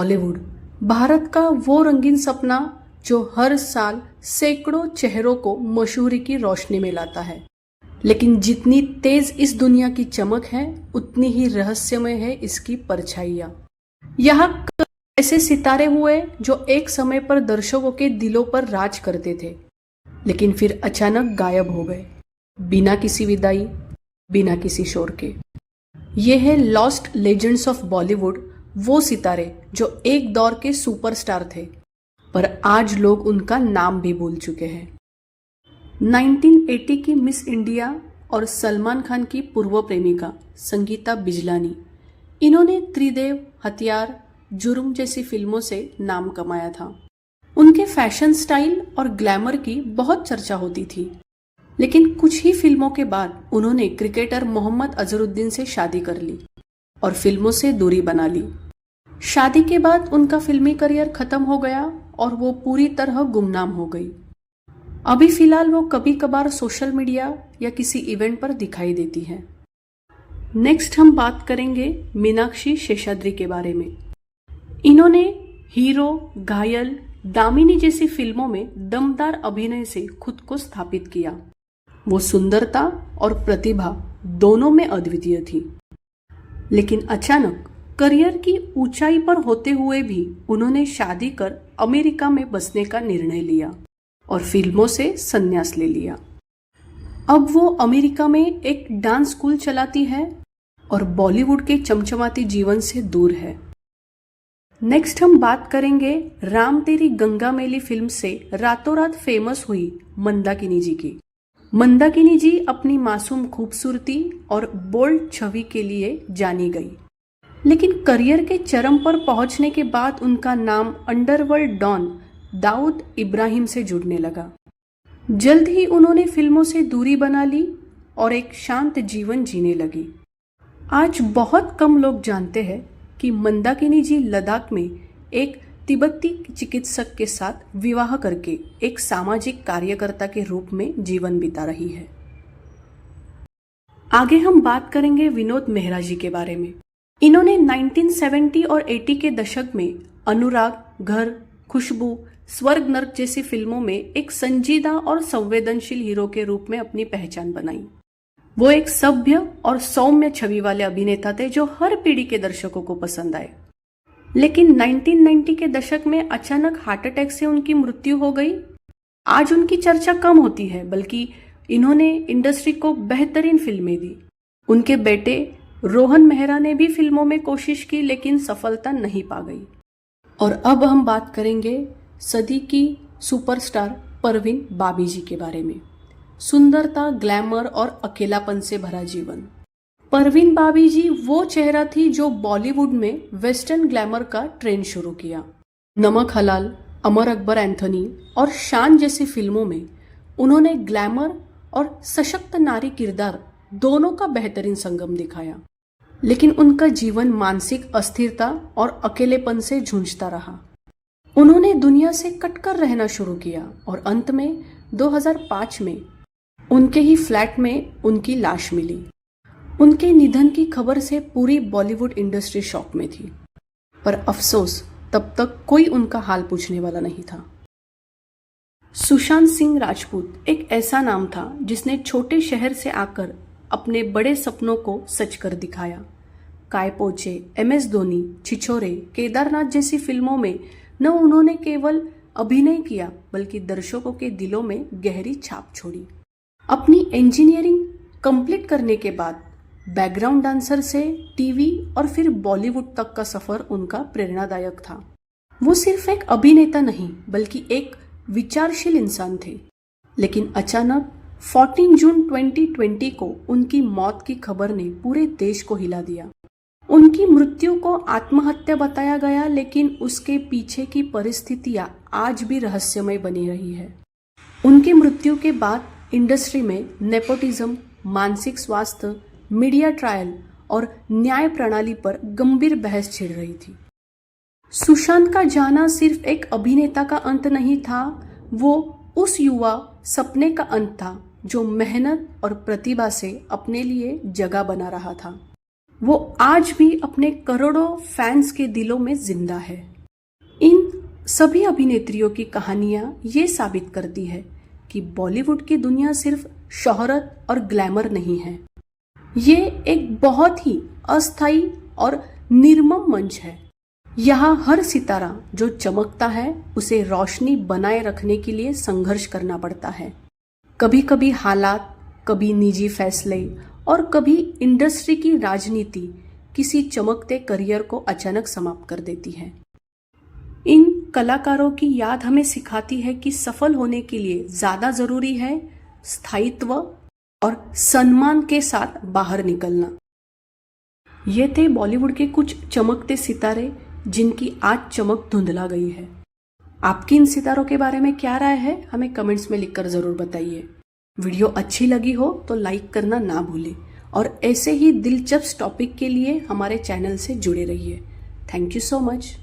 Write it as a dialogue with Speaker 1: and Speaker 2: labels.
Speaker 1: बॉलीवुड भारत का वो रंगीन सपना जो हर साल सैकड़ों चेहरों को मशहूरी की रोशनी में लाता है। लेकिन जितनी तेज इस दुनिया की चमक है, उतनी ही रहस्यमय है इसकी परछाइयाँ। यहाँ ऐसे सितारे हुए जो एक समय पर दर्शकों के दिलों पर राज करते थे, लेकिन फिर अचानक गायब हो गए, बिना किसी विदाई, बिना किसी शोर के। ये है लॉस्ट लेजेंड्स ऑफ बॉलीवुड, वो सितारे जो एक दौर के सुपरस्टार थे, पर आज लोग उनका नाम भी भूल चुके हैं। 1980 की मिस इंडिया और सलमान खान की पूर्व प्रेमिका संगीता बिजलानी, इन्होंने त्रिदेव, हथियार, जुर्म जैसी फिल्मों से नाम कमाया था। उनके फैशन स्टाइल और ग्लैमर की बहुत चर्चा होती थी, लेकिन कुछ ही फिल्मों के बाद उन्होंने क्रिकेटर मोहम्मद अजहरुद्दीन से शादी कर ली और फिल्मों से दूरी बना ली। शादी के बाद उनका फिल्मी करियर खत्म हो गया और वो पूरी तरह गुमनाम हो गई। अभी फिलहाल वो कभी कभार सोशल मीडिया या किसी इवेंट पर दिखाई देती है। नेक्स्ट हम बात करेंगे मीनाक्षी शेषाद्री के बारे में। इन्होंने हीरो, घायल, दामिनी जैसी फिल्मों में दमदार अभिनय से खुद को स्थापित किया। वो सुंदरता और प्रतिभा दोनों में अद्वितीय थी, लेकिन अचानक करियर की ऊंचाई पर होते हुए भी उन्होंने शादी कर अमेरिका में बसने का निर्णय लिया और फिल्मों से संन्यास ले लिया। अब वो अमेरिका में एक डांस स्कूल चलाती है और बॉलीवुड के चमचमाती जीवन से दूर है। नेक्स्ट हम बात करेंगे राम तेरी गंगा मैली फिल्म से रातों रात फेमस हुई मंदाकिनी जी की। मंदाकिनी जी अपनी मासूम खूबसूरती और बोल्ड छवि के लिए जानी गई, लेकिन करियर के चरम पर पहुंचने के बाद उनका नाम अंडरवर्ल्ड डॉन दाऊद इब्राहिम से जुड़ने लगा। जल्द ही उन्होंने फिल्मों से दूरी बना ली और एक शांत जीवन जीने लगी। आज बहुत कम लोग जानते हैं कि मंदाकिनी जी लद्दाख में एक तिब्बती चिकित्सक के साथ विवाह करके एक सामाजिक कार्यकर्ता के रूप में जीवन बिता रही है। आगे हम बात करेंगे विनोद मेहरा जी के बारे में। इन्होंने 1970 और 80 के दशक में अनुराग, घर, खुशबू, स्वर्ग नर्क जैसी फिल्मों में एक संजीदा और संवेदनशील हीरो के रूप में अपनी पहचान बनाई। वो एक सभ्य और सौम्य छवि वाले अभिनेता थे जो हर पीढ़ी के दर्शकों को पसंद आए। लेकिन 1990 के दशक में अचानक हार्ट अटैक से उनकी मृत्यु हो गई। आज उनकी चर्चा कम होती है, बल्कि इन्होंने इंडस्ट्री को बेहतरीन फिल्में दी। उनके बेटे रोहन मेहरा ने भी फिल्मों में कोशिश की, लेकिन सफलता नहीं पा गई। और अब हम बात करेंगे सदी की सुपरस्टार परवीन बाबी जी के बारे में। सुंदरता, ग्लैमर और अकेलापन से भरा जीवन। परवीन बाबी जी वो चेहरा थी जो बॉलीवुड में वेस्टर्न ग्लैमर का ट्रेंड शुरू किया। नमक हलाल, अमर अकबर एंथोनी और शान जैसी फिल्मों में उन्होंने ग्लैमर और सशक्त नारी किरदार दोनों का बेहतरीन संगम दिखाया। लेकिन उनका जीवन मानसिक अस्थिरता और अकेलेपन से जूझता रहा। उन्होंने दुनिया से कटकर रहना शुरू किया और अंत में 2005 में उनके ही फ्लैट में उनकी लाश मिली। उनके निधन की खबर से पूरी बॉलीवुड इंडस्ट्री शॉक में थी, पर अफसोस तब तक कोई उनका हाल पूछने वाला नहीं था। सुशांत सिंह राजपूत एक ऐसा नाम था जिसने छोटे शहर से आकर अपने बड़े सपनों को सच कर दिखाया। काय पोचे, MS धोनी, छिछोरे, केदारनाथ जैसी फिल्मों में न उन्होंने केवल अभिनय किया, बल्कि दर्शकों के दिलों में गहरी छाप छोड़ी। अपनी इंजीनियरिंग कंप्लीट करने के बाद बैकग्राउंड डांसर से टीवी और फिर बॉलीवुड तक का सफर उनका प्रेरणादायक था। वो सिर्फ एक अभिनेता नहीं, बल्कि एक विचारशील इंसान थे। लेकिन अचानक 14 जून 2020 को उनकी मौत की खबर ने पूरे देश को हिला दिया। उनकी मृत्यु को आत्महत्या बताया गया, लेकिन उसके पीछे की परिस्थितियां आज भी रहस्यमय बनी रही है। उनकी मृत्यु के बाद इंडस्ट्री में नेपोटिज्म, मानसिक स्वास्थ्य, मीडिया ट्रायल और न्याय प्रणाली पर गंभीर बहस छिड़ रही थी। सुशांत का जाना सिर्फ एक अभिनेता का अंत नहीं था, वो उस युवा सपने का अंत था जो मेहनत और प्रतिभा से अपने लिए जगह बना रहा था। वो आज भी अपने करोड़ों फैंस के दिलों में जिंदा है। इन सभी अभिनेत्रियों की कहानियां ये साबित करती है कि बॉलीवुड की दुनिया सिर्फ शोहरत और ग्लैमर नहीं है, ये एक बहुत ही अस्थायी और निर्मम मंच है। यहाँ हर सितारा जो चमकता है उसे रोशनी बनाए रखने के लिए संघर्ष करना पड़ता है। कभी कभी हालात, कभी निजी फैसले और कभी इंडस्ट्री की राजनीति किसी चमकते करियर को अचानक समाप्त कर देती है। इन कलाकारों की याद हमें सिखाती है कि सफल होने के लिए ज्यादा जरूरी है स्थायित्व और सम्मान के साथ बाहर निकलना। ये थे बॉलीवुड के कुछ चमकते सितारे जिनकी आज चमक धुंधला गई है। आपकी इन सितारों के बारे में क्या राय है, हमें कमेंट्स में लिखकर जरूर बताइए। वीडियो अच्छी लगी हो तो लाइक करना ना भूलें और ऐसे ही दिलचस्प टॉपिक के लिए हमारे चैनल से जुड़े रहिए। Thank you so much.